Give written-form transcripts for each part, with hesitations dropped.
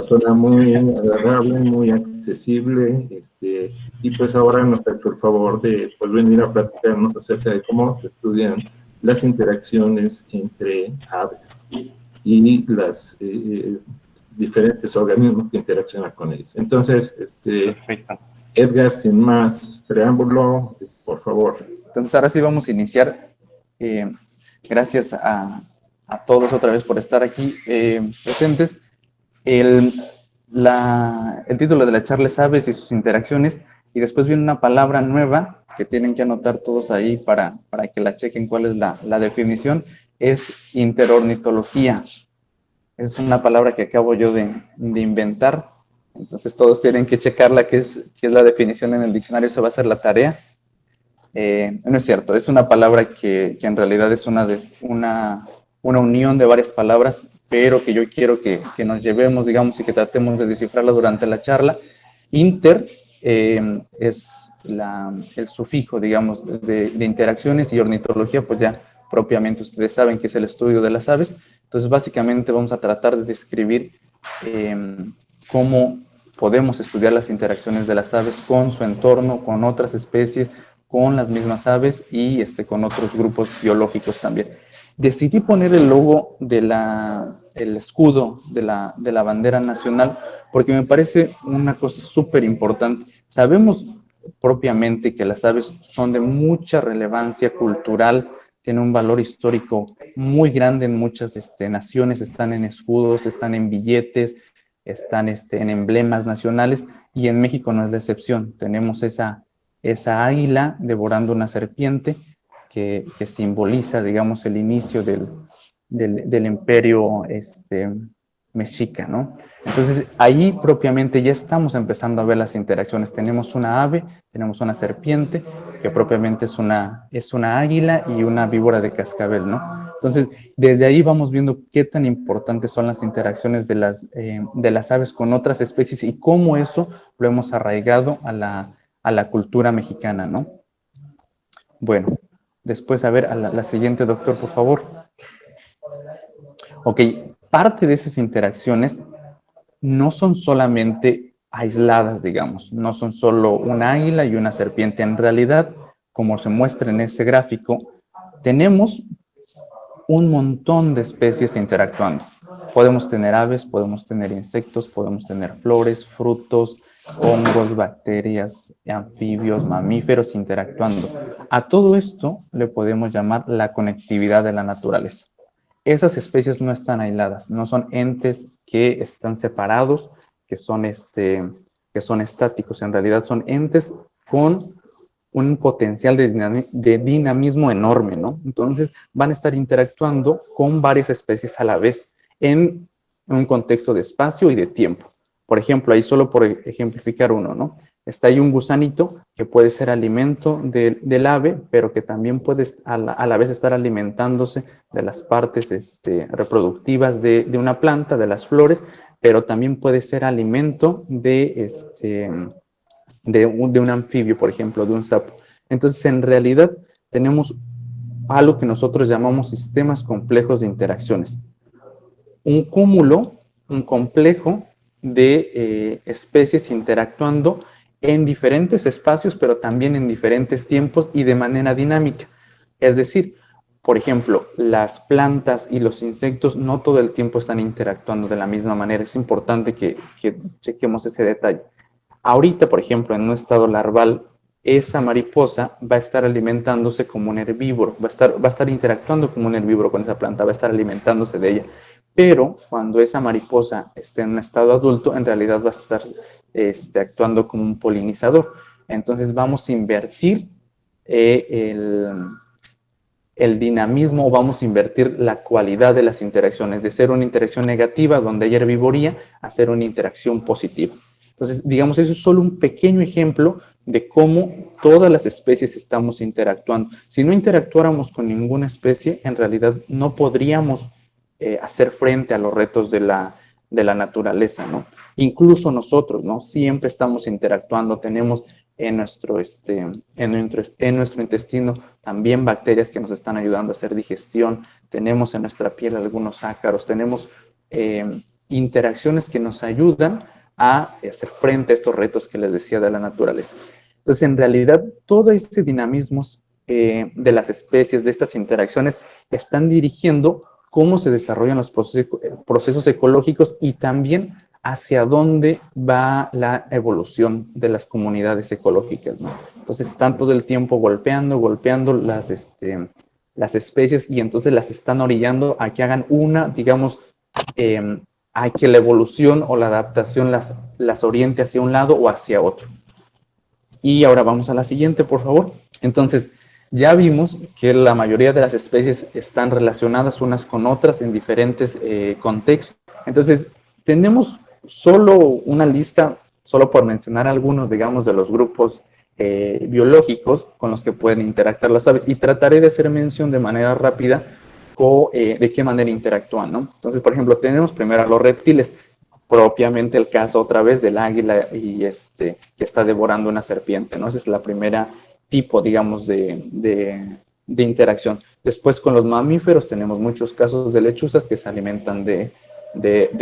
persona muy agradable, muy accesible, y pues ahora nos ha hecho el favor de pues, venir a platicarnos acerca de cómo se estudian las interacciones entre aves y las diferentes organismos que interaccionan con ellos. Entonces, Perfecto. Edgar, sin más preámbulo, por favor. Entonces ahora sí vamos a iniciar. Gracias a todos otra vez por estar aquí presentes. El título de la charla es Aves y sus interacciones, y después viene una palabra nueva que tienen que anotar todos ahí para que la chequen cuál es la definición, es interornitología. Es una palabra que acabo yo de inventar, entonces todos tienen que checarla, que es la definición en el diccionario, eso va a ser la tarea. No es cierto, es una palabra que en realidad es una unión de varias palabras, pero que yo quiero que nos llevemos, digamos, y que tratemos de descifrarla durante la charla. Inter es el sufijo, digamos, de interacciones, y ornitología, pues ya propiamente ustedes saben que es el estudio de las aves. Entonces, básicamente vamos a tratar de describir cómo podemos estudiar las interacciones de las aves con su entorno, con otras especies, con las mismas aves y con otros grupos biológicos también. Decidí poner el logo el escudo de la bandera nacional porque me parece una cosa súper importante. Sabemos propiamente que las aves son de mucha relevancia cultural, tienen un valor histórico muy grande en muchas naciones, están en escudos, están en billetes, están en emblemas nacionales, y en México no es la excepción. Tenemos esa águila devorando una serpiente que simboliza, digamos, el inicio del imperio mexica, ¿no? Entonces, ahí propiamente ya estamos empezando a ver las interacciones. Tenemos una ave, tenemos una serpiente, que propiamente es una águila y una víbora de cascabel, ¿no? Entonces, desde ahí vamos viendo qué tan importantes son las interacciones de las aves con otras especies y cómo eso lo hemos arraigado a la cultura mexicana, ¿no? Bueno, después, a ver, a la siguiente, doctor, por favor. Ok, parte de esas interacciones no son solamente aisladas, digamos, no son solo una águila y una serpiente. En realidad, como se muestra en ese gráfico, tenemos un montón de especies interactuando. Podemos tener aves, podemos tener insectos, podemos tener flores, frutos, hongos, bacterias, anfibios, mamíferos interactuando. A todo esto le podemos llamar la conectividad de la naturaleza. Esas especies no están aisladas, no son entes que están separados, que son estáticos. En realidad son entes con un potencial de dinamismo enorme, ¿no? Entonces van a estar interactuando con varias especies a la vez en un contexto de espacio y de tiempo. Por ejemplo, ahí solo por ejemplificar uno, ¿no? Está ahí un gusanito que puede ser alimento del ave, pero que también puede a la vez estar alimentándose de las partes reproductivas de una planta, de las flores, pero también puede ser alimento de un anfibio, por ejemplo, de un sapo. Entonces, en realidad, tenemos algo que nosotros llamamos sistemas complejos de interacciones. Un cúmulo, un complejo de especies interactuando en diferentes espacios, pero también en diferentes tiempos y de manera dinámica. Es decir, por ejemplo, las plantas y los insectos no todo el tiempo están interactuando de la misma manera. Es importante que chequemos ese detalle. Ahorita, por ejemplo, en un estado larval, esa mariposa va a estar alimentándose como un herbívoro, va a estar interactuando como un herbívoro con esa planta, va a estar alimentándose de ella. Pero cuando esa mariposa esté en un estado adulto, en realidad va a estar actuando como un polinizador. Entonces vamos a invertir el dinamismo, o vamos a invertir la cualidad de las interacciones, de ser una interacción negativa donde hay herbivoría a ser una interacción positiva. Entonces, digamos, eso es solo un pequeño ejemplo de cómo todas las especies estamos interactuando. Si no interactuáramos con ninguna especie, en realidad no podríamos hacer frente a los retos de la naturaleza, ¿no? Incluso nosotros, ¿no? Siempre estamos interactuando, tenemos en nuestro intestino también bacterias que nos están ayudando a hacer digestión, tenemos en nuestra piel algunos ácaros, tenemos interacciones que nos ayudan a hacer frente a estos retos que les decía de la naturaleza. Entonces, en realidad, todo este dinamismo de las especies, de estas interacciones, están dirigiendo cómo se desarrollan los procesos ecológicos y también hacia dónde va la evolución de las comunidades ecológicas, ¿no? Entonces están todo el tiempo golpeando las especies y entonces las están orillando a que hagan digamos, a que la evolución o la adaptación las oriente hacia un lado o hacia otro. Y ahora vamos a la siguiente, por favor. Entonces, ya vimos que la mayoría de las especies están relacionadas unas con otras en diferentes contextos. Entonces, tenemos solo una lista, solo por mencionar algunos, digamos, de los grupos biológicos con los que pueden interactuar las aves, y trataré de hacer mención de manera rápida de qué manera interactúan, ¿no? Entonces, por ejemplo, tenemos primero a los reptiles, propiamente el caso otra vez del águila y que está devorando una serpiente, ¿no? Esa es la primera tipo, digamos, de interacción. Después con los mamíferos tenemos muchos casos de lechuzas que se alimentan de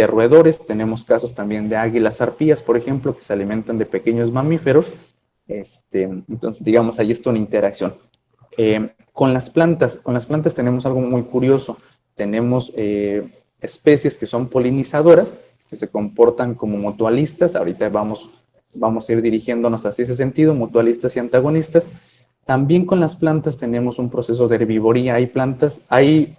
roedores. Tenemos casos también de águilas arpías, por ejemplo, que se alimentan de pequeños mamíferos. Entonces, digamos, ahí está una interacción. Con las plantas tenemos algo muy curioso. Tenemos especies que son polinizadoras, que se comportan como mutualistas. Ahorita vamos a ir dirigiéndonos hacia ese sentido, mutualistas y antagonistas. También con las plantas tenemos un proceso de herbivoría. Hay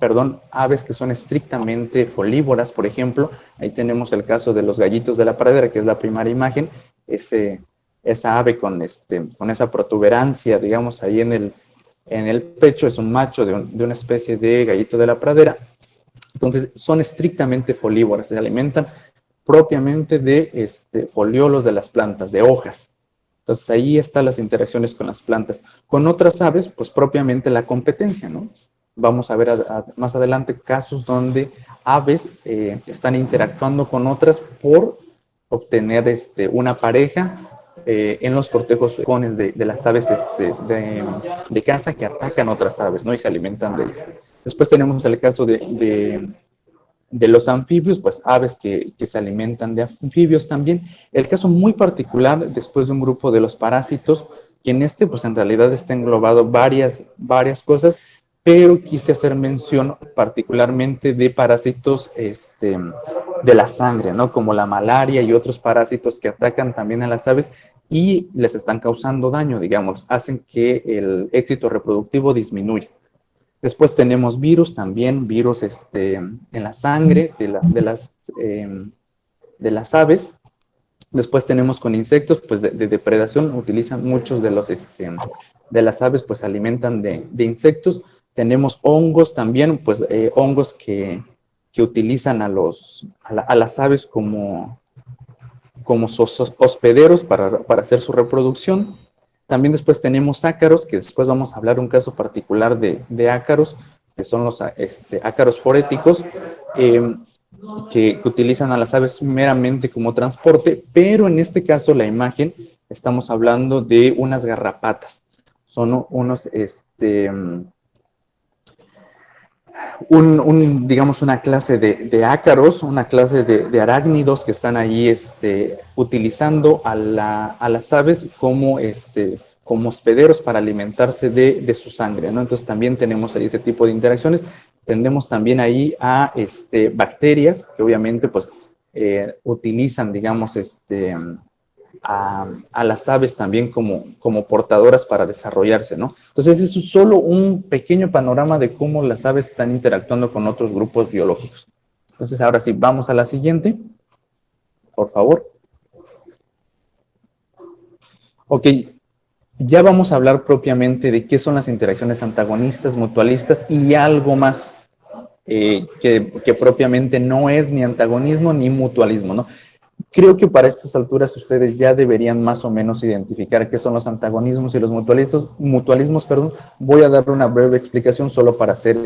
aves que son estrictamente folívoras, por ejemplo. Ahí tenemos el caso de los gallitos de la pradera, que es la primera imagen. Esa ave con esa protuberancia, digamos, ahí en el pecho, es un macho de una especie de gallito de la pradera. Entonces, son estrictamente folívoras, se alimentan propiamente de foliolos de las plantas, de hojas. Entonces, ahí están las interacciones con las plantas. Con otras aves, pues propiamente la competencia, ¿no? Vamos a ver más adelante casos donde aves están interactuando con otras por obtener una pareja en los cortejos de las aves de caza que atacan otras aves, ¿no? Y se alimentan de ellas. Después tenemos el caso de los anfibios, pues aves que se alimentan de anfibios también. El caso muy particular, después de un grupo de los parásitos, que pues en realidad está englobado varias cosas, pero quise hacer mención particularmente de parásitos de la sangre, ¿no? Como la malaria y otros parásitos que atacan también a las aves y les están causando daño, digamos, hacen que el éxito reproductivo disminuya. Después tenemos virus también, virus en la sangre de las aves. Después tenemos con insectos, pues de depredación, utilizan muchos de las aves, pues se alimentan de insectos. Tenemos hongos también, pues hongos que utilizan a las aves como hospederos para hacer su reproducción. También después tenemos ácaros, que después vamos a hablar un caso particular de ácaros, que son los ácaros foréticos, que utilizan a las aves meramente como transporte, pero en este caso la imagen estamos hablando de unas garrapatas. Son digamos, una clase de ácaros, una clase de arácnidos que están ahí utilizando a las aves como hospederos para alimentarse de su sangre, ¿no? Entonces también tenemos ahí ese tipo de interacciones. Tendemos también ahí a bacterias que obviamente pues utilizan, digamos, a las aves también como portadoras para desarrollarse, ¿no? Entonces, eso es solo un pequeño panorama de cómo las aves están interactuando con otros grupos biológicos. Entonces, ahora sí, vamos a la siguiente, por favor. Ok, ya vamos a hablar propiamente de qué son las interacciones antagonistas, mutualistas y algo más que propiamente no es ni antagonismo ni mutualismo, ¿no? Creo que para estas alturas ustedes ya deberían más o menos identificar qué son los antagonismos y los mutualismos. Voy a dar una breve explicación solo para hacer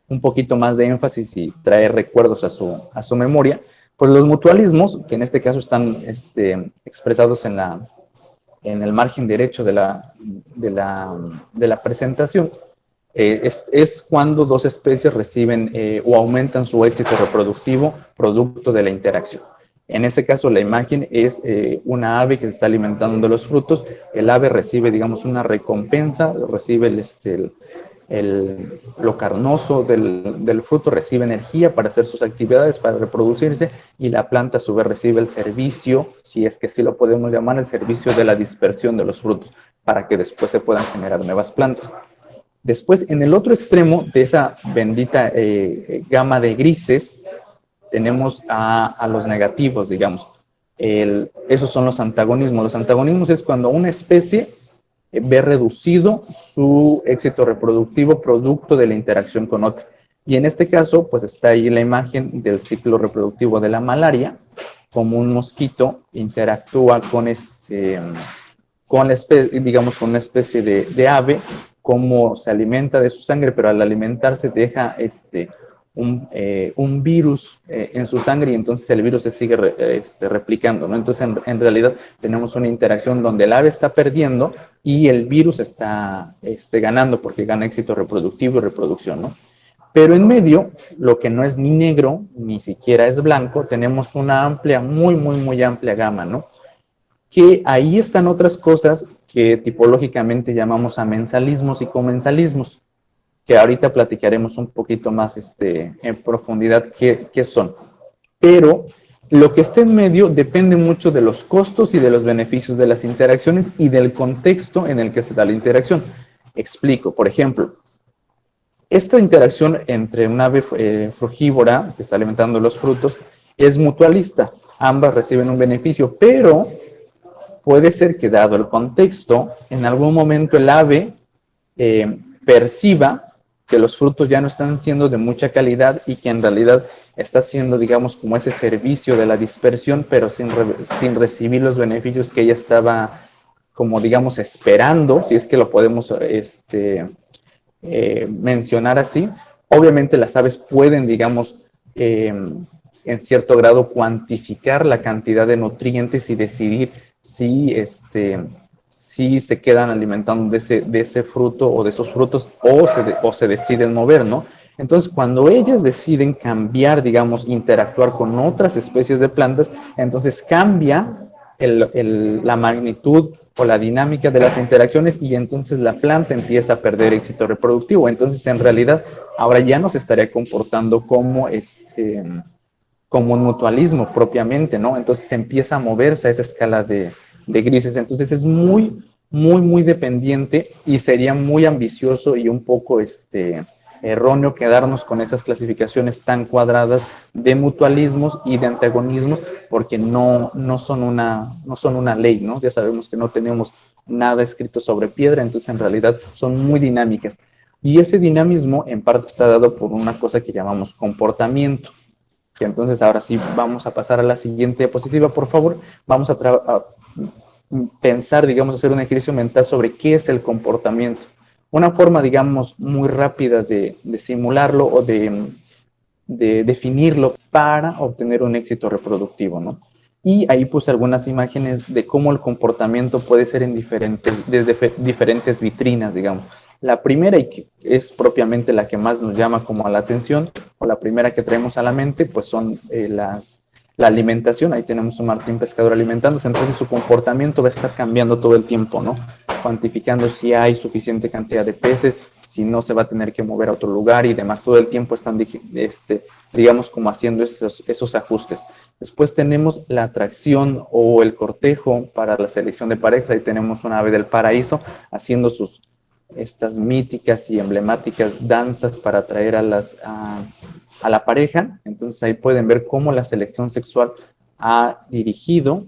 un poquito más de énfasis y traer recuerdos a su memoria. Pues los mutualismos, que en este caso están expresados en el margen derecho de la presentación, Es cuando dos especies reciben o aumentan su éxito reproductivo producto de la interacción. En ese caso, la imagen es una ave que se está alimentando de los frutos. El ave recibe, digamos, una recompensa, recibe lo carnoso del fruto, recibe energía para hacer sus actividades, para reproducirse, y la planta a su vez recibe el servicio, si es que sí lo podemos llamar, el servicio de la dispersión de los frutos, para que después se puedan generar nuevas plantas. Después, en el otro extremo de esa bendita gama de grises, tenemos a los negativos, digamos. Esos son los antagonismos. Los antagonismos es cuando una especie ve reducido su éxito reproductivo producto de la interacción con otra. Y en este caso, pues está ahí la imagen del ciclo reproductivo de la malaria, como un mosquito interactúa con digamos, con una especie de ave, cómo se alimenta de su sangre, pero al alimentarse deja un virus en su sangre, y entonces el virus se sigue replicando, ¿no? Entonces, en realidad, tenemos una interacción donde el ave está perdiendo y el virus está ganando, porque gana éxito reproductivo y reproducción, ¿no? Pero en medio, lo que no es ni negro, ni siquiera es blanco, tenemos una amplia, muy amplia gama, ¿no? Que ahí están otras cosas que tipológicamente llamamos amensalismos y comensalismos, que ahorita platicaremos un poquito más en profundidad qué son. Pero lo que está en medio depende mucho de los costos y de los beneficios de las interacciones y del contexto en el que se da la interacción. Explico, por ejemplo, esta interacción entre un ave frugívora que está alimentando los frutos es mutualista. Ambas reciben un beneficio, pero puede ser que, dado el contexto, en algún momento el ave perciba que los frutos ya no están siendo de mucha calidad y que en realidad está siendo, digamos, como ese servicio de la dispersión, pero sin recibir los beneficios que ella estaba, como digamos, esperando, si es que lo podemos mencionar así. Obviamente las aves pueden, digamos, en cierto grado cuantificar la cantidad de nutrientes y decidir si se quedan alimentando de ese fruto o de esos frutos, o se deciden mover, ¿no? Entonces, cuando ellas deciden cambiar, digamos, interactuar con otras especies de plantas, entonces cambia la magnitud o la dinámica de las interacciones, y entonces la planta empieza a perder éxito reproductivo. Entonces, en realidad, ahora ya no se estaría comportando como un mutualismo propiamente, ¿no? Entonces se empieza a moverse a esa escala de grises. Entonces es muy dependiente, y sería muy ambicioso y un poco erróneo quedarnos con esas clasificaciones tan cuadradas de mutualismos y de antagonismos, porque no son una ley, ¿no? Ya sabemos que no tenemos nada escrito sobre piedra, entonces en realidad son muy dinámicas. Y ese dinamismo en parte está dado por una cosa que llamamos comportamiento. Que entonces ahora sí vamos a pasar a la siguiente diapositiva, por favor. Vamos a pensar, digamos, hacer un ejercicio mental sobre qué es el comportamiento. Una forma, digamos, muy rápida de simularlo o de definirlo para obtener un éxito reproductivo, ¿no? Y ahí puse algunas imágenes de cómo el comportamiento puede ser desde diferentes vitrinas, digamos. La primera, y que es propiamente la que más nos llama como a la atención, o la primera que traemos a la mente, pues son la alimentación. Ahí tenemos un martín pescador alimentándose, entonces su comportamiento va a estar cambiando todo el tiempo, ¿no? Cuantificando si hay suficiente cantidad de peces, si no se va a tener que mover a otro lugar y demás. Todo el tiempo están, digamos, como haciendo esos ajustes. Después tenemos la atracción o el cortejo para la selección de pareja. Ahí tenemos una ave del paraíso haciendo estas míticas y emblemáticas danzas para atraer a la pareja. Entonces ahí pueden ver cómo la selección sexual ha dirigido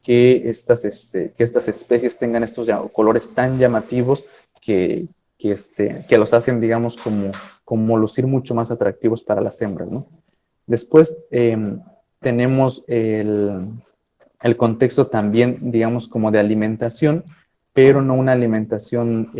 que estas especies tengan estos colores tan llamativos que los hacen, digamos, como lucir mucho más atractivos para las hembras, ¿no? Después tenemos el contexto también, digamos, como de alimentación, pero no una alimentación,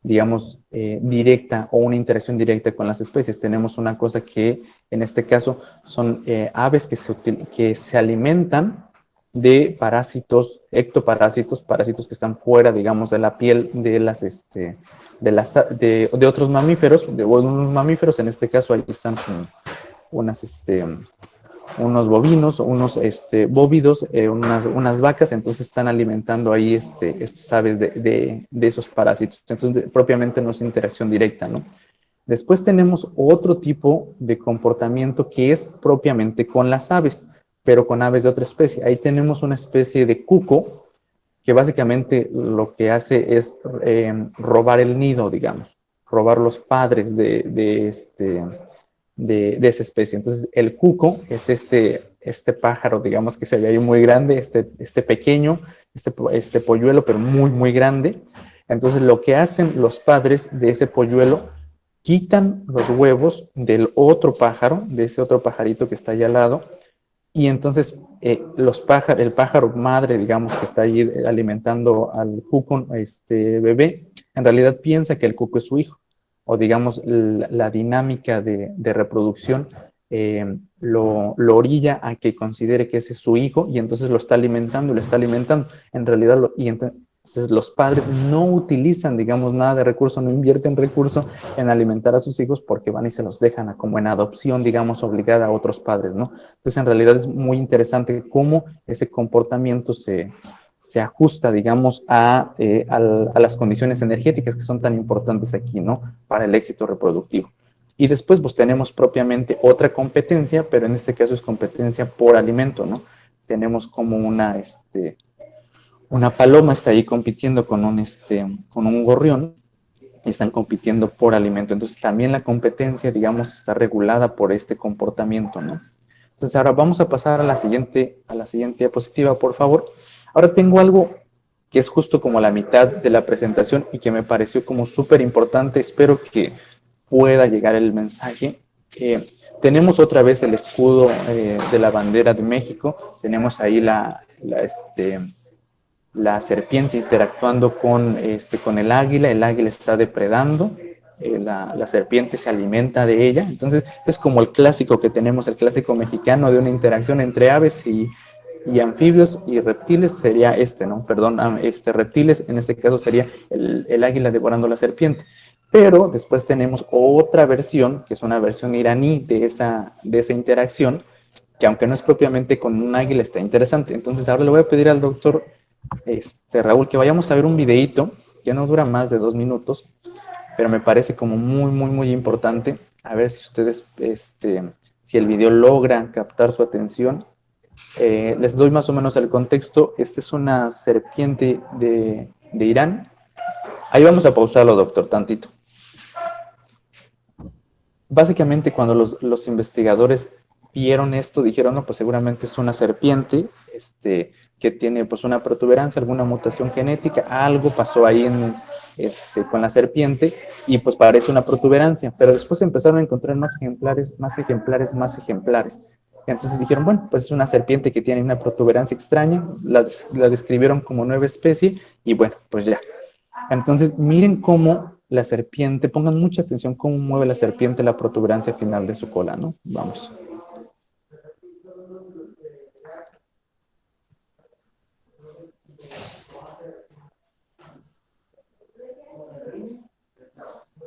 digamos, directa o una interacción directa con las especies. Tenemos una cosa que, en este caso, son aves que se alimentan de parásitos, ectoparásitos, parásitos que están fuera, digamos, de la piel de de otros mamíferos, de unos mamíferos, en este caso ahí están unos bovinos, unos bóvidos, unas vacas, entonces están alimentando ahí estas aves de esos parásitos. Entonces, propiamente no es interacción directa, ¿no? Después tenemos otro tipo de comportamiento que es propiamente con las aves, pero con aves de otra especie. Ahí tenemos una especie de cuco que básicamente lo que hace es robar el nido, digamos, robar los padres de esa especie. Entonces, el cuco es este pájaro, digamos, que se ve ahí muy grande, pequeño, este polluelo, pero muy, muy grande. Entonces, lo que hacen los padres de ese polluelo, quitan los huevos del otro pájaro, de ese otro pajarito que está allá al lado, y entonces el pájaro madre, digamos, que está allí alimentando al cuco, bebé, en realidad piensa que el cuco es su hijo, o digamos, la dinámica de reproducción lo orilla a que considere que ese es su hijo, y entonces lo está alimentando, en realidad, entonces los padres no utilizan, digamos, nada de recurso, no invierten recurso en alimentar a sus hijos porque van y se los dejan como en adopción, digamos, obligada a otros padres, ¿no? Entonces, en realidad es muy interesante cómo ese comportamiento se ajusta, digamos, a las condiciones energéticas que son tan importantes aquí, ¿no? Para el éxito reproductivo. Y después, pues, tenemos propiamente otra competencia, pero en este caso es competencia por alimento, ¿no? Tenemos como una paloma está ahí compitiendo con un gorrión, y están compitiendo por alimento. Entonces, también la competencia, digamos, está regulada por este comportamiento, ¿no? Entonces, ahora vamos a pasar a la siguiente diapositiva, por favor. Ahora tengo algo que es justo como la mitad de la presentación y que me pareció como súper importante. Espero que pueda llegar el mensaje. Tenemos otra vez el escudo de la bandera de México. Tenemos ahí la serpiente interactuando con el águila está depredando, la serpiente se alimenta de ella, entonces es como el clásico que tenemos, el clásico mexicano de una interacción entre aves y anfibios y reptiles, sería ¿no? Perdón, reptiles, en este caso sería el águila devorando la serpiente. Pero después tenemos otra versión, que es una versión iraní de esa interacción, que aunque no es propiamente con un águila, está interesante. Entonces ahora le voy a pedir al doctor Raúl, que vayamos a ver un videíto que no dura más de 2 minutos, pero me parece como muy, muy, muy importante. A ver si ustedes, si el video logra captar su atención. Les doy más o menos el contexto. Esta es una serpiente de Irán. Ahí vamos a pausarlo, doctor, tantito. Básicamente, cuando los investigadores vieron esto, dijeron, no, pues seguramente es una serpiente que tiene pues una protuberancia, alguna mutación genética, algo pasó ahí con la serpiente y pues parece una protuberancia, pero después empezaron a encontrar más ejemplares. Entonces dijeron, bueno, pues es una serpiente que tiene una protuberancia extraña, la describieron como nueva especie y bueno, pues ya. Entonces miren cómo la serpiente, pongan mucha atención cómo mueve la serpiente la protuberancia final de su cola, ¿no? Vamos.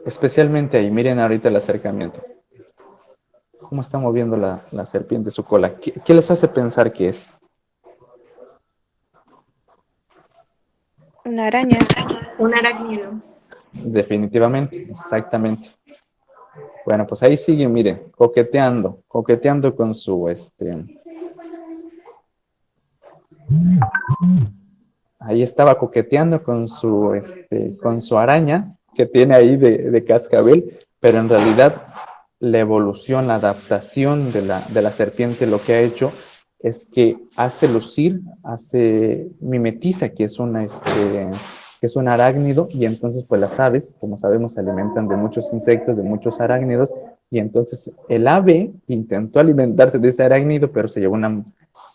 Especialmente ahí, miren ahorita el acercamiento. ¿Cómo está moviendo la serpiente su cola? ¿Qué les hace pensar que es? Una araña. Un arácnido. Definitivamente, exactamente. Bueno, pues ahí sigue, mire, coqueteando con su, ahí estaba coqueteando con su araña que tiene ahí de cascabel, pero en realidad la evolución, la adaptación de la serpiente lo que ha hecho es que mimetiza que es un arácnido, y entonces pues las aves, como sabemos, se alimentan de muchos insectos, de muchos arácnidos, y entonces el ave intentó alimentarse de ese arácnido, pero se llevó una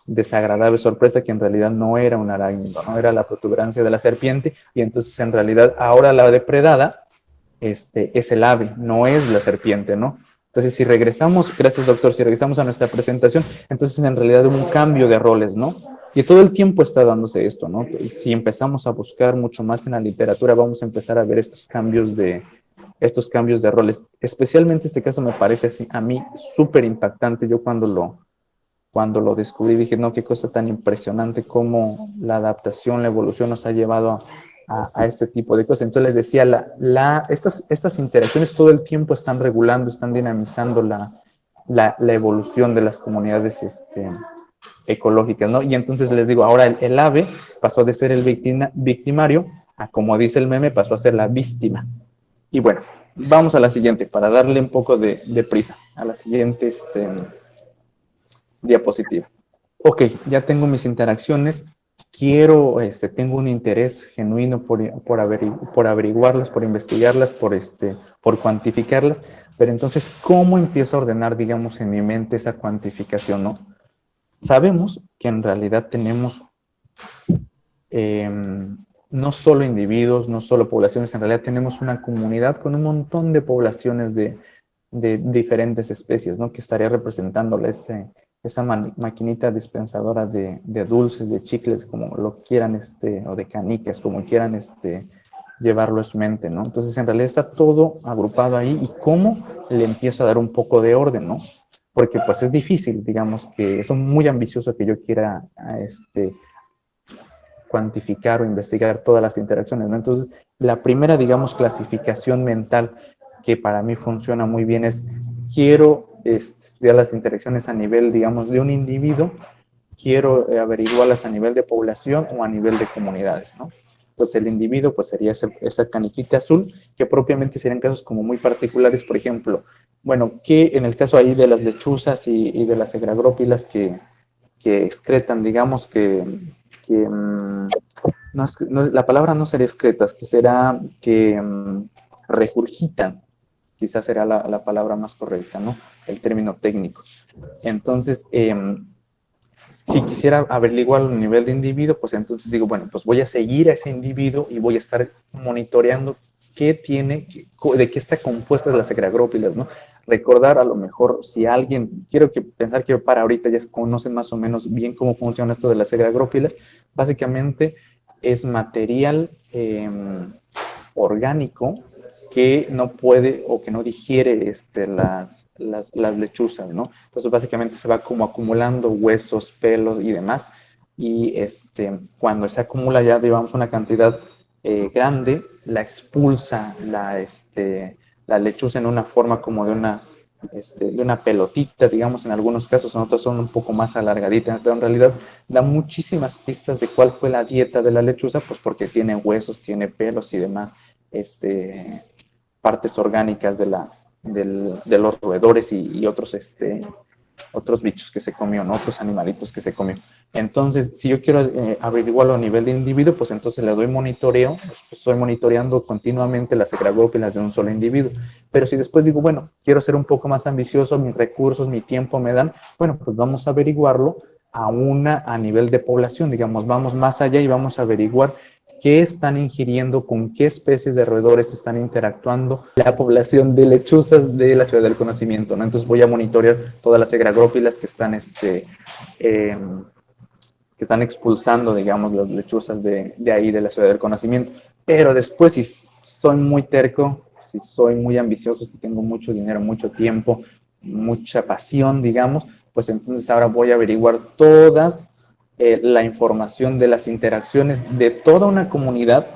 desagradable sorpresa que en realidad no era un arácnido, no era la protuberancia de la serpiente, y entonces en realidad ahora la depredada es el ave, no es la serpiente, ¿no? Entonces gracias doctor, si regresamos a nuestra presentación, entonces en realidad hubo un cambio de roles, ¿no? Y todo el tiempo está dándose esto, ¿no? Si empezamos a buscar mucho más en la literatura, vamos a empezar a ver estos cambios de roles. Especialmente este caso me parece así, a mí súper impactante. Yo cuando lo descubrí dije, no, qué cosa tan impresionante cómo la adaptación, la evolución nos ha llevado a este tipo de cosas. Entonces les decía, estas interacciones todo el tiempo están regulando, están dinamizando la evolución de las comunidades ecológicas, ¿no? Y entonces les digo, ahora el ave pasó de ser el victimario a, como dice el meme, pasó a ser la víctima. Y bueno, vamos a la siguiente, para darle un poco de prisa, a la siguiente diapositiva. Ok, ya tengo mis interacciones, tengo un interés genuino por averiguarlas, por investigarlas, por cuantificarlas, pero entonces, ¿cómo empiezo a ordenar, digamos, en mi mente esa cuantificación, no? Sabemos que en realidad tenemos no solo individuos, no solo poblaciones, en realidad tenemos una comunidad con un montón de poblaciones de diferentes especies, ¿no? Que estaría representando esa maquinita dispensadora de dulces, de chicles, como lo quieran, o de canicas, como quieran llevarlo a su mente, ¿no? Entonces, en realidad está todo agrupado ahí, y cómo le empiezo a dar un poco de orden, ¿no? Porque pues es difícil, digamos, que es muy ambicioso que yo quiera cuantificar o investigar todas las interacciones, ¿no? Entonces, la primera, digamos, clasificación mental que para mí funciona muy bien es, quiero estudiar las interacciones a nivel, digamos, de un individuo, quiero averiguarlas a nivel de población o a nivel de comunidades, ¿no? Entonces, el individuo, pues, sería esa caniquita azul, que propiamente serían casos como muy particulares, por ejemplo, bueno, que en el caso ahí de las lechuzas y de las agragrópilas que excretan, digamos la palabra no sería excretas, que será que regurgitan, quizás será la palabra más correcta, ¿no? El término técnico. Entonces, si quisiera averiguar el nivel de individuo, pues entonces digo, bueno, pues voy a seguir a ese individuo y voy a estar monitoreando qué tiene, de qué está compuesta las agragrópilas, ¿no? Recordar a lo mejor si alguien, pensar que para ahorita ya conocen más o menos bien cómo funciona esto de las agragrópilas. Básicamente es material orgánico que no puede o que no digiere las lechuzas, ¿no? Entonces básicamente se va como acumulando huesos, pelos y demás, y cuando se acumula ya, digamos, una cantidad grande, la expulsa la lechuza en una forma como de una pelotita, digamos, en algunos casos, en otros son un poco más alargaditas, pero en realidad da muchísimas pistas de cuál fue la dieta de la lechuza, pues porque tiene huesos, tiene pelos y demás, partes orgánicas de los roedores y otros bichos que se comió, ¿no? Otros animalitos que se comió. Entonces, si yo quiero averiguarlo a nivel de individuo, pues entonces le doy monitoreo, pues estoy monitoreando continuamente las agragrópilas de un solo individuo. Pero si después digo, bueno, quiero ser un poco más ambicioso, mis recursos, mi tiempo me dan, bueno, pues vamos a averiguarlo a nivel de población, digamos, vamos más allá y vamos a averiguar qué están ingiriendo, con qué especies de roedores están interactuando la población de lechuzas de la Ciudad del Conocimiento, ¿no? Entonces voy a monitorear todas las agragrópilas que están expulsando, digamos, las lechuzas de ahí, de la Ciudad del Conocimiento. Pero después, si soy muy terco, si soy muy ambicioso, si tengo mucho dinero, mucho tiempo, mucha pasión, digamos, pues entonces ahora voy a averiguar todas la información de las interacciones de toda una comunidad,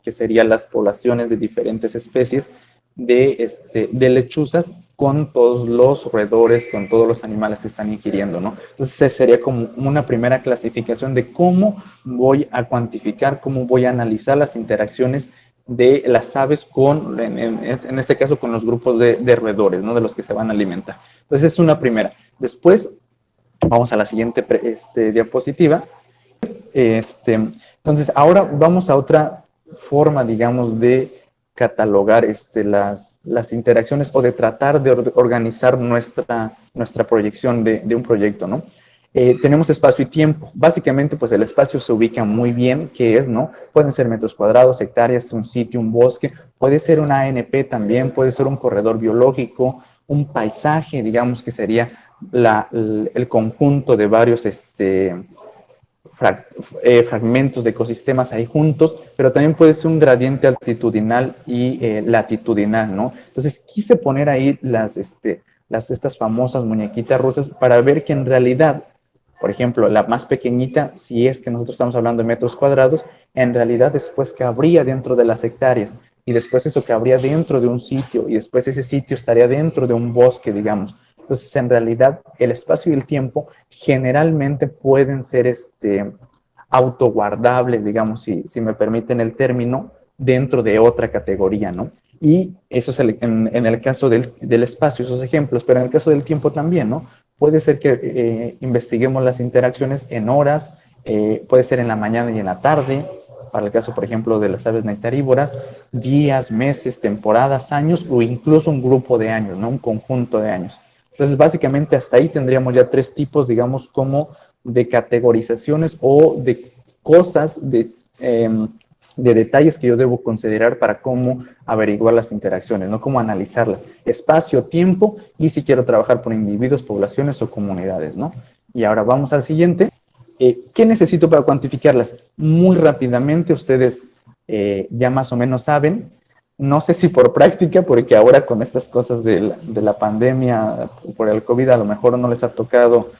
que serían las poblaciones de diferentes especies de lechuzas, con todos los roedores, con todos los animales que están ingiriendo, ¿no? Entonces sería como una primera clasificación de cómo voy a cuantificar, cómo voy a analizar las interacciones de las aves en este caso, con los grupos de roedores, ¿no? De los que se van a alimentar. Entonces es una primera. Después, vamos a la siguiente diapositiva. Entonces, ahora vamos a otra forma, digamos, de catalogar las interacciones, o de tratar de organizar nuestra proyección de un proyecto, ¿no? Tenemos espacio y tiempo. Básicamente, pues el espacio se ubica muy bien, ¿qué es, no? Pueden ser metros cuadrados, hectáreas, un sitio, un bosque, puede ser una ANP también, puede ser un corredor biológico, un paisaje, digamos que sería el conjunto de varios fragmentos de ecosistemas ahí juntos, pero también puede ser un gradiente altitudinal y latitudinal, ¿no? Entonces quise poner ahí estas famosas muñequitas rusas para ver que en realidad, por ejemplo, la más pequeñita, si es que nosotros estamos hablando de metros cuadrados, en realidad después cabría dentro de las hectáreas, y después eso cabría dentro de un sitio, y después ese sitio estaría dentro de un bosque, digamos. Entonces, en realidad, el espacio y el tiempo generalmente pueden ser autoguardables, digamos, si me permiten el término, dentro de otra categoría, ¿no? Y eso es en el caso del espacio, esos ejemplos, pero en el caso del tiempo también, ¿no? Puede ser que investiguemos las interacciones en horas, puede ser en la mañana y en la tarde, para el caso, por ejemplo, de las aves nectarívoras, días, meses, temporadas, años o incluso un grupo de años, ¿no? Un conjunto de años. Entonces, básicamente, hasta ahí tendríamos ya 3 tipos, digamos, como de categorizaciones o de cosas, de detalles que yo debo considerar para cómo averiguar las interacciones, ¿no? Cómo analizarlas. Espacio, tiempo y si quiero trabajar por individuos, poblaciones o comunidades, ¿no? Y ahora vamos al siguiente. ¿Qué necesito para cuantificarlas? Muy rápidamente, ustedes ya más o menos saben. No sé si por práctica, porque ahora con estas cosas de la pandemia, por el COVID, a lo mejor no les ha tocado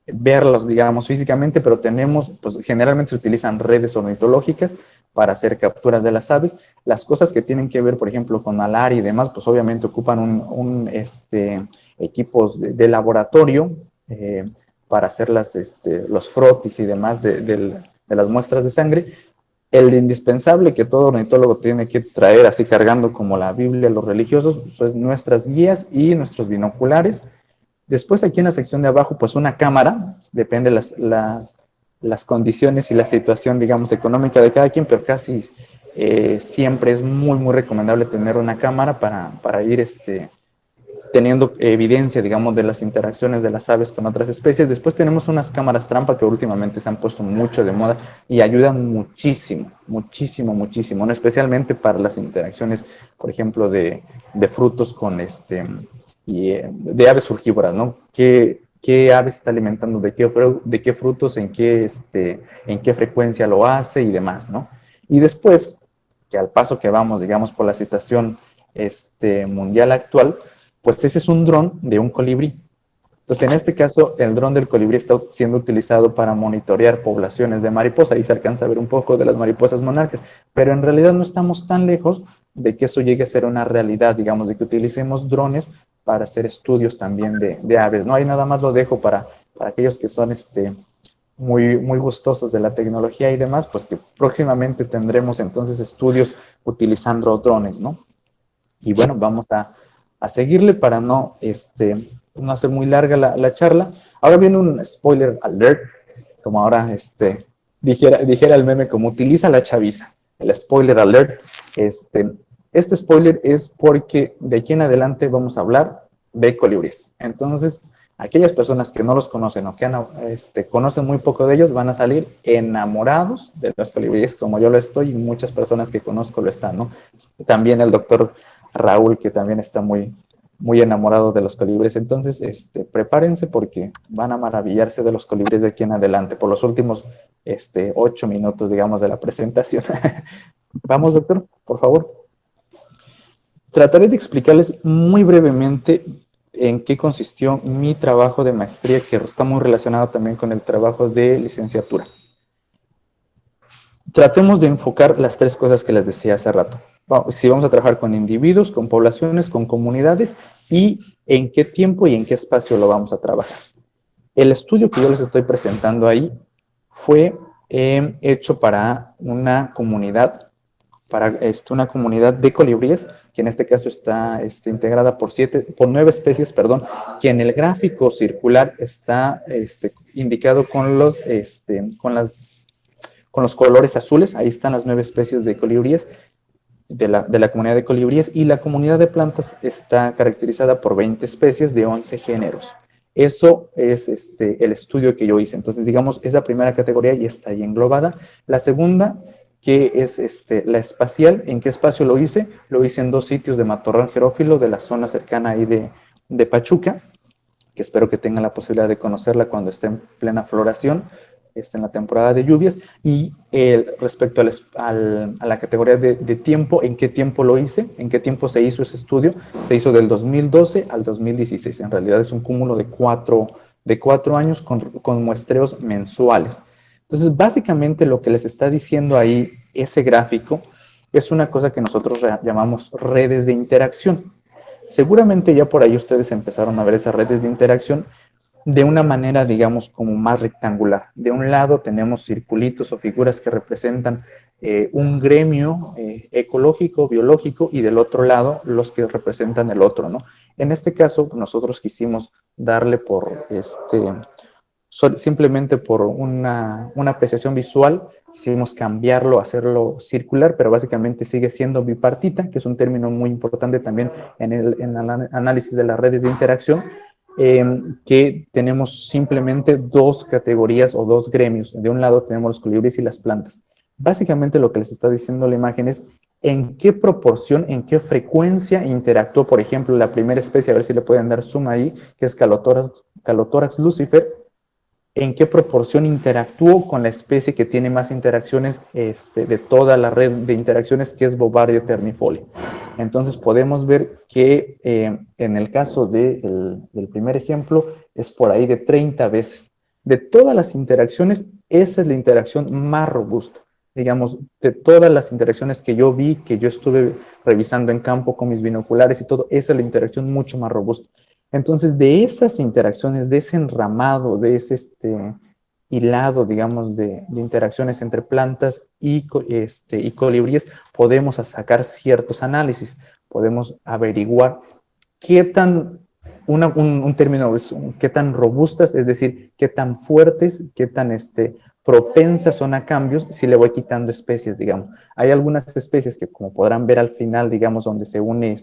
verlos, digamos, físicamente, pero tenemos, pues generalmente se utilizan redes ornitológicas para hacer capturas de las aves. Las cosas que tienen que ver, por ejemplo, con malaria y demás, pues obviamente ocupan equipos de laboratorio para hacer los frotis y demás de las muestras de sangre. El indispensable que todo ornitólogo tiene que traer así cargando como la Biblia, los religiosos, pues nuestras guías y nuestros binoculares. Después aquí en la sección de abajo, pues una cámara, depende las condiciones y la situación, digamos, económica de cada quien, pero casi siempre es muy, muy recomendable tener una cámara para ir teniendo evidencia, digamos, de las interacciones de las aves con otras especies. Después tenemos unas cámaras trampa que últimamente se han puesto mucho de moda y ayudan muchísimo, muchísimo, muchísimo, ¿no? Especialmente para las interacciones, por ejemplo, de frutos con de aves frugívoras, ¿no? ¿Qué ave se está alimentando de qué frutos, en qué frecuencia lo hace y demás, ¿no? Y después, que al paso que vamos, digamos, por la situación mundial actual, pues ese es un dron de un colibrí. Entonces, en este caso, el dron del colibrí está siendo utilizado para monitorear poblaciones de mariposa. Ahí se alcanza a ver un poco de las mariposas monarcas, pero en realidad no estamos tan lejos de que eso llegue a ser una realidad, digamos, de que utilicemos drones para hacer estudios también de aves, ¿no? Ahí nada más lo dejo para aquellos que son muy, muy gustosos de la tecnología y demás, pues que próximamente tendremos entonces estudios utilizando drones, ¿no? Y bueno, vamos a seguirle para no hacer muy larga la charla. Ahora viene un spoiler alert, como ahora dijera el meme, como utiliza la chaviza, el spoiler alert. Este spoiler es porque de aquí en adelante vamos a hablar de colibríes. Entonces, aquellas personas que no los conocen o que conocen muy poco de ellos van a salir enamorados de los colibríes, como yo lo estoy y muchas personas que conozco lo están, ¿no? También el doctor Raúl, que también está muy, muy enamorado de los colibríes. Entonces, prepárense porque van a maravillarse de los colibríes de aquí en adelante, por los últimos 8 minutos, digamos, de la presentación. Vamos, doctor, por favor. Trataré de explicarles muy brevemente en qué consistió mi trabajo de maestría, que está muy relacionado también con el trabajo de licenciatura. Tratemos de enfocar las 3 cosas que les decía hace rato. Si vamos a trabajar con individuos, con poblaciones, con comunidades y en qué tiempo y en qué espacio lo vamos a trabajar. El estudio que yo les estoy presentando ahí fue hecho para una comunidad, una comunidad de colibríes, que en este caso está integrada por 9 especies, perdón, que en el gráfico circular está indicado con los colores azules. Ahí están las 9 especies de colibríes de la comunidad de colibríes, y la comunidad de plantas está caracterizada por 20 especies de 11 géneros. Eso es el estudio que yo hice. Entonces, digamos, esa primera categoría ya está ahí englobada. La segunda, que es la espacial, ¿en qué espacio lo hice? Lo hice en 2 sitios de matorral xerófilo de la zona cercana ahí de Pachuca, que espero que tengan la posibilidad de conocerla cuando esté en plena floración. en la temporada de lluvias, y respecto a la categoría de tiempo, ¿en qué tiempo lo hice? ¿En qué tiempo se hizo ese estudio? Se hizo del 2012 al 2016. En realidad es un cúmulo de cuatro años con muestreos mensuales. Entonces, básicamente lo que les está diciendo ahí ese gráfico es una cosa que nosotros llamamos redes de interacción. Seguramente ya por ahí ustedes empezaron a ver esas redes de interacción de una manera, digamos, como más rectangular. De un lado tenemos circulitos o figuras que representan un gremio ecológico, biológico, y del otro lado los que representan el otro, ¿no? En este caso, nosotros quisimos darle por, simplemente por una apreciación visual, quisimos cambiarlo, hacerlo circular, pero básicamente sigue siendo bipartita, que es un término muy importante también en el análisis de las redes de interacción, que tenemos simplemente dos categorías o dos gremios. De un lado tenemos los colibríes y las plantas. Básicamente lo que les está diciendo la imagen es en qué proporción, en qué frecuencia interactuó, por ejemplo, la primera especie, a ver si le pueden dar zoom ahí, que es Calotórax lucifer, en qué proporción interactuó con la especie que tiene más interacciones de toda la red de interacciones, que es Bovardia ternifolia. Entonces podemos ver que en el caso del primer ejemplo es por ahí de 30 veces. De todas las interacciones, esa es la interacción más robusta. Digamos, de todas las interacciones que yo vi, que yo estuve revisando en campo con mis binoculares y todo, esa es la interacción mucho más robusta. Entonces, de esas interacciones, de ese enramado, de ese hilado, digamos, de interacciones entre plantas y colibríes, podemos sacar ciertos análisis. Podemos averiguar qué tan, un término es qué tan robustas, es decir, qué tan fuertes, qué tan propensas son a cambios si le voy quitando especies, digamos. Hay algunas especies que, como podrán ver al final, digamos, donde se une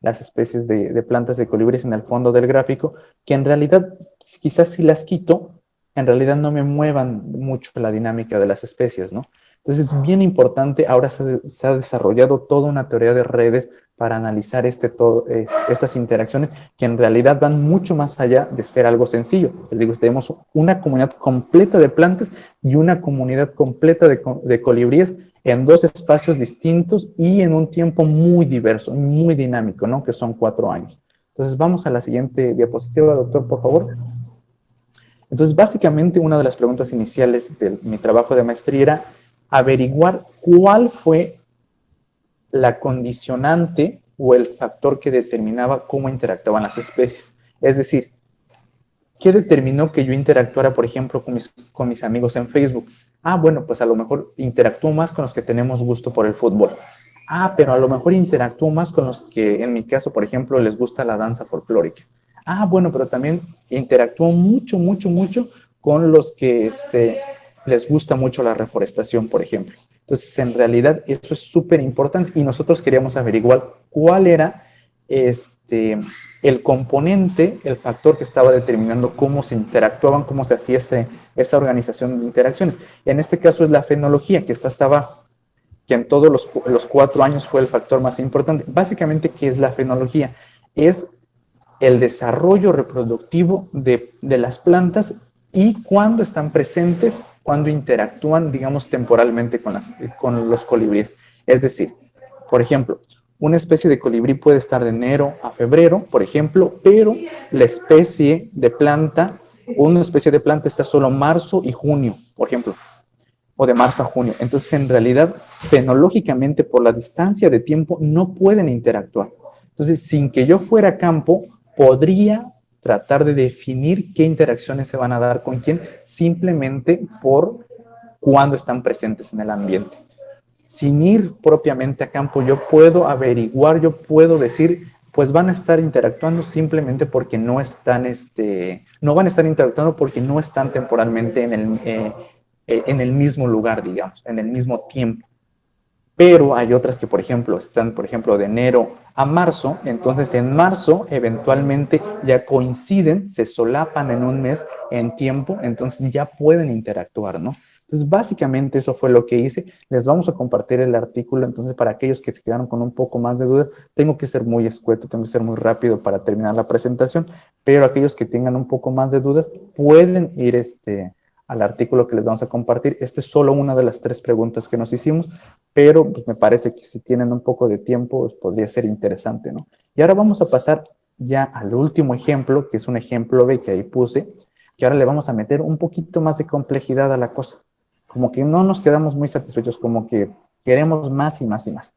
las especies de plantas de colibríes en el fondo del gráfico, que en realidad quizás si las quito, en realidad no me muevan mucho la dinámica de las especies, ¿no? Entonces es bien importante, ahora se ha desarrollado toda una teoría de redes para analizar estas interacciones que en realidad van mucho más allá de ser algo sencillo. Les digo, tenemos una comunidad completa de plantas y una comunidad completa de colibríes en dos espacios distintos y en un tiempo muy diverso, muy dinámico, ¿no? Que son 4 años. Entonces vamos a la siguiente diapositiva, doctor, por favor. Entonces, básicamente, una de las preguntas iniciales de mi trabajo de maestría era averiguar cuál fue la condicionante o el factor que determinaba cómo interactuaban las especies. Es decir, ¿qué determinó que yo interactuara, por ejemplo, con mis amigos en Facebook? Ah, bueno, pues a lo mejor interactúo más con los que tenemos gusto por el fútbol. Ah, pero a lo mejor interactúo más con los que, en mi caso, por ejemplo, les gusta la danza folclórica. Ah, bueno, pero también interactúo mucho con los que les gusta mucho la reforestación, por ejemplo. Entonces, en realidad, eso es súper importante y nosotros queríamos averiguar cuál era el componente, el factor que estaba determinando cómo se interactuaban, cómo se hacía esa organización de interacciones. En este caso es la fenología, que está hasta abajo, que en todos los 4 años fue el factor más importante. Básicamente, ¿qué es la fenología? Es el desarrollo reproductivo de las plantas y cuando están presentes, cuando interactúan, digamos, temporalmente con los colibríes. Es decir, por ejemplo, una especie de colibrí puede estar de enero a febrero, por ejemplo, pero la especie de planta, una especie de planta está solo marzo y junio, por ejemplo, o de marzo a junio. Entonces, en realidad, fenológicamente, por la distancia de tiempo, no pueden interactuar. Entonces, sin que yo fuera a campo, podría tratar de definir qué interacciones se van a dar con quién, simplemente por cuándo están presentes en el ambiente. Sin ir propiamente a campo, yo puedo averiguar, yo puedo decir, pues van a estar interactuando simplemente porque no están, no van a estar interactuando porque no están temporalmente en el mismo lugar, digamos, en el mismo tiempo. Pero hay otras que, por ejemplo, están, por ejemplo, de enero a marzo, entonces en marzo eventualmente ya coinciden, se solapan en un mes en tiempo, entonces ya pueden interactuar, ¿no? Entonces, básicamente eso fue lo que hice. Les vamos a compartir el artículo, entonces para aquellos que se quedaron con un poco más de duda, tengo que ser muy escueto, tengo que ser muy rápido para terminar la presentación, pero aquellos que tengan un poco más de dudas pueden ir al artículo que les vamos a compartir. Esta es solo una de las 3 preguntas que nos hicimos, pero pues me parece que si tienen un poco de tiempo, pues podría ser interesante, ¿no? Y ahora vamos a pasar ya al último ejemplo, que es un ejemplo B que ahí puse, que ahora le vamos a meter un poquito más de complejidad a la cosa. Como que no nos quedamos muy satisfechos, como que queremos más y más y más.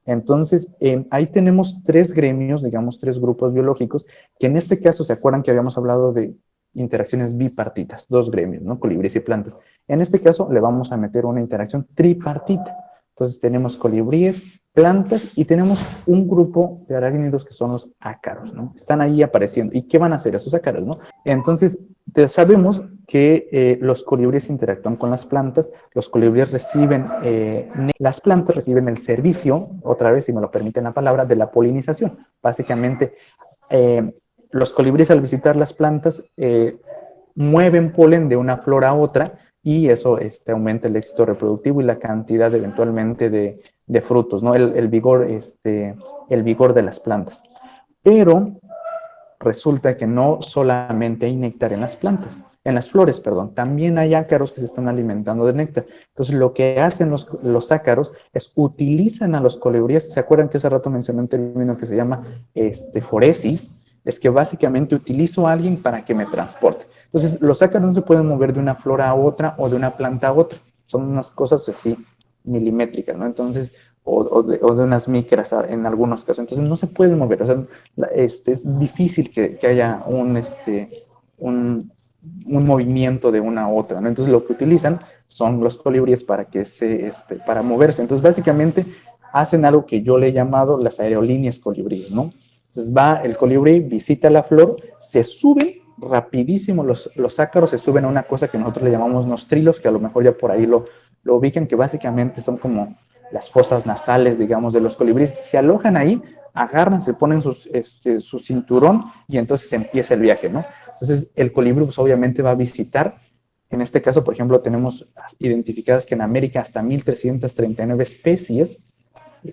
Entonces, ahí tenemos 3 gremios, digamos 3 grupos biológicos, que en este caso, ¿se acuerdan que habíamos hablado de interacciones bipartitas? 2 gremios, ¿no? Colibríes y plantas. En este caso, le vamos a meter una interacción tripartita. Entonces, tenemos colibríes, plantas y tenemos un grupo de arácnidos que son los ácaros, ¿no? Están ahí apareciendo. ¿Y qué van a hacer esos ácaros, no? Entonces, sabemos que los colibríes interactúan con las plantas, los colibríes reciben, las plantas reciben el servicio, otra vez, si me lo permiten la palabra, de la polinización. Básicamente, los colibríes al visitar las plantas mueven polen de una flor a otra y eso aumenta el éxito reproductivo y la cantidad eventualmente de frutos, ¿no? El vigor de las plantas. Pero resulta que no solamente hay néctar en las plantas, en las flores, perdón, también hay ácaros que se están alimentando de néctar. Entonces, lo que hacen los ácaros es utilizan a los colibríes. ¿Se acuerdan que hace rato mencioné un término que se llama foresis? Es que básicamente utilizo a alguien para que me transporte. Entonces, los ácaros no se pueden mover de una flor a otra o de una planta a otra. Son unas cosas así milimétricas, ¿no? Entonces, o de unas micras en algunos casos. Entonces, no se pueden mover. O sea, es difícil que haya un movimiento de una a otra, ¿no? Entonces, lo que utilizan son los colibríes para para moverse. Entonces, básicamente, hacen algo que yo le he llamado las aerolíneas colibríes, ¿no? Entonces, va el colibrí, visita la flor, se suben rapidísimo los ácaros, se suben a una cosa que nosotros le llamamos nostrilos, que a lo mejor ya por ahí lo ubican, que básicamente son como las fosas nasales, digamos, de los colibríes. Se alojan ahí, agarran, se ponen su cinturón y entonces empieza el viaje, ¿no? Entonces, el colibrí pues, obviamente va a visitar. En este caso, por ejemplo, tenemos identificadas que en América hasta 1,339 especies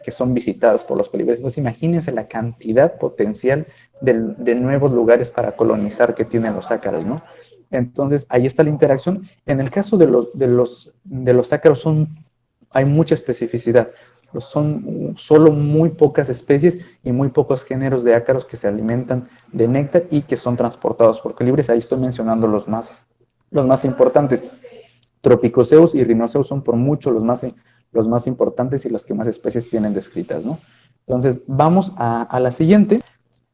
que son visitadas por los colibríes. Entonces, imagínense la cantidad potencial de nuevos lugares para colonizar que tienen los ácaros, ¿no? Entonces, ahí está la interacción. En el caso de los ácaros hay mucha especificidad. Son solo muy pocas especies y muy pocos géneros de ácaros que se alimentan de néctar y que son transportados por colibríes. Ahí estoy mencionando los más importantes. Tropicoceus y Rhinoceus son por mucho los más importantes y los que más especies tienen descritas, ¿no? Entonces, vamos a la siguiente.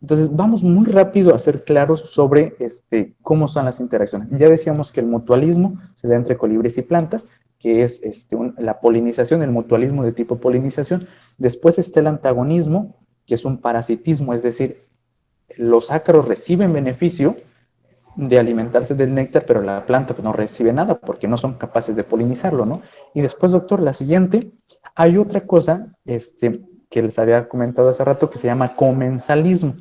Entonces, vamos muy rápido a ser claros sobre cómo son las interacciones. Ya decíamos que el mutualismo se da entre colibríes y plantas, que es la polinización, el mutualismo de tipo polinización. Después está el antagonismo, que es un parasitismo, es decir, los ácaros reciben beneficio de alimentarse del néctar, pero la planta pues, no recibe nada porque no son capaces de polinizarlo, ¿no? Y después, doctor, la siguiente, hay otra cosa que les había comentado hace rato que se llama comensalismo.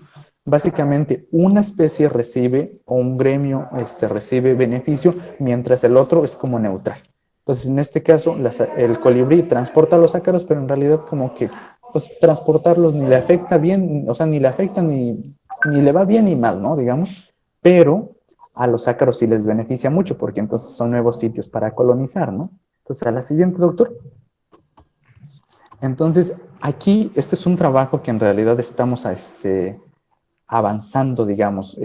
Básicamente, una especie recibe o un gremio recibe beneficio mientras el otro es como neutral. Entonces, en este caso, el colibrí transporta los ácaros, pero en realidad como que pues, transportarlos ni le afecta bien, o sea, ni le afecta ni le va bien ni mal, ¿no? Digamos, pero a los ácaros sí les beneficia mucho porque entonces son nuevos sitios para colonizar, ¿no? Entonces, a la siguiente, doctor. Entonces, aquí, este es un trabajo que en realidad estamos avanzando, digamos.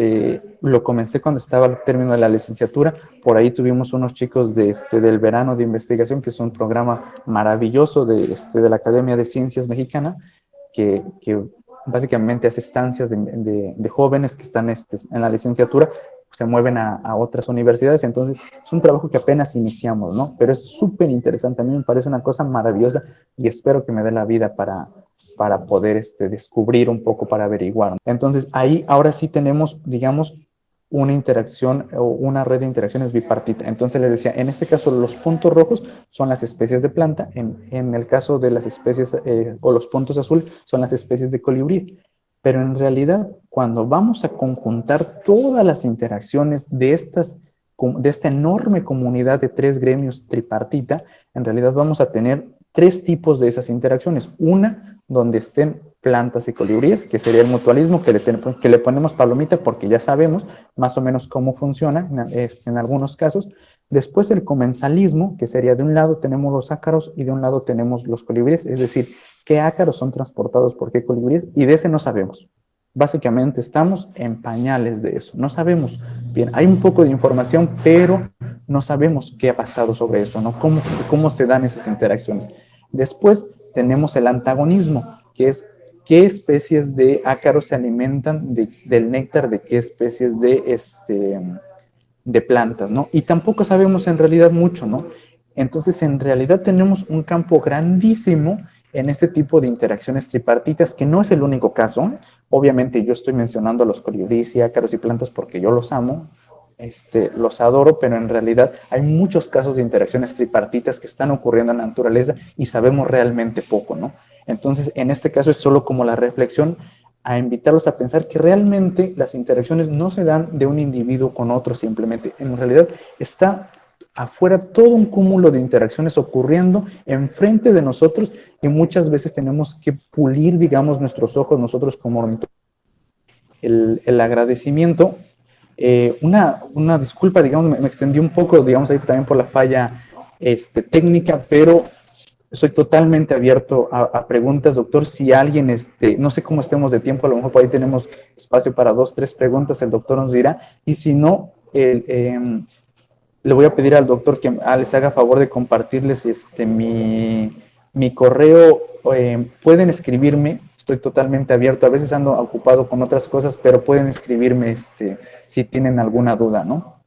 Lo comencé cuando estaba al término de la licenciatura. Por ahí tuvimos unos chicos del verano de investigación, que es un programa maravilloso de la Academia de Ciencias Mexicana, que básicamente hace estancias de jóvenes que están en la licenciatura, se mueven a otras universidades. Entonces, es un trabajo que apenas iniciamos, ¿no? Pero es súper interesante. A mí me parece una cosa maravillosa y espero que me dé la vida para poder descubrir un poco, para averiguar. Entonces, ahí ahora sí tenemos, digamos, una interacción o una red de interacciones bipartita. Entonces, les decía, en este caso, los puntos rojos son las especies de planta. En el caso de las especies, o los puntos azules, son las especies de colibrí. Pero en realidad, cuando vamos a conjuntar todas las interacciones de esta enorme comunidad de 3 gremios tripartita, en realidad vamos a tener 3 tipos de esas interacciones. Una donde estén plantas y colibríes, que sería el mutualismo, que le ponemos palomita porque ya sabemos más o menos cómo funciona en algunos casos. Después el comensalismo, que sería de un lado tenemos los ácaros y de un lado tenemos los colibríes, es decir, qué ácaros son transportados por qué colibríes, y de ese no sabemos. Básicamente estamos en pañales de eso, no sabemos. Bien, hay un poco de información, pero no sabemos qué ha pasado sobre eso, ¿no? Cómo se dan esas interacciones. Después tenemos el antagonismo, que es qué especies de ácaros se alimentan del néctar de qué especies de plantas, ¿no? Y tampoco sabemos en realidad mucho, ¿no? Entonces, en realidad tenemos un campo grandísimo en este tipo de interacciones tripartitas, que no es el único caso. Obviamente yo estoy mencionando a los colibríes y ácaros y plantas porque yo los amo, los adoro, pero en realidad hay muchos casos de interacciones tripartitas que están ocurriendo en la naturaleza y sabemos realmente poco, ¿no? Entonces, en este caso es solo como la reflexión a invitarlos a pensar que realmente las interacciones no se dan de un individuo con otro simplemente. En realidad está afuera todo un cúmulo de interacciones ocurriendo enfrente de nosotros y muchas veces tenemos que pulir, digamos, nuestros ojos nosotros como ornitólogos. El agradecimiento, una disculpa, digamos, me extendí un poco, digamos, ahí también por la falla técnica, pero soy totalmente abierto a preguntas, doctor. Si alguien, no sé cómo estemos de tiempo, a lo mejor por ahí tenemos espacio para 2, 3 preguntas, el doctor nos dirá. Y si no, le voy a pedir al doctor que les haga favor de compartirles mi correo. Pueden escribirme, estoy totalmente abierto. A veces ando ocupado con otras cosas, pero pueden escribirme si tienen alguna duda, ¿no?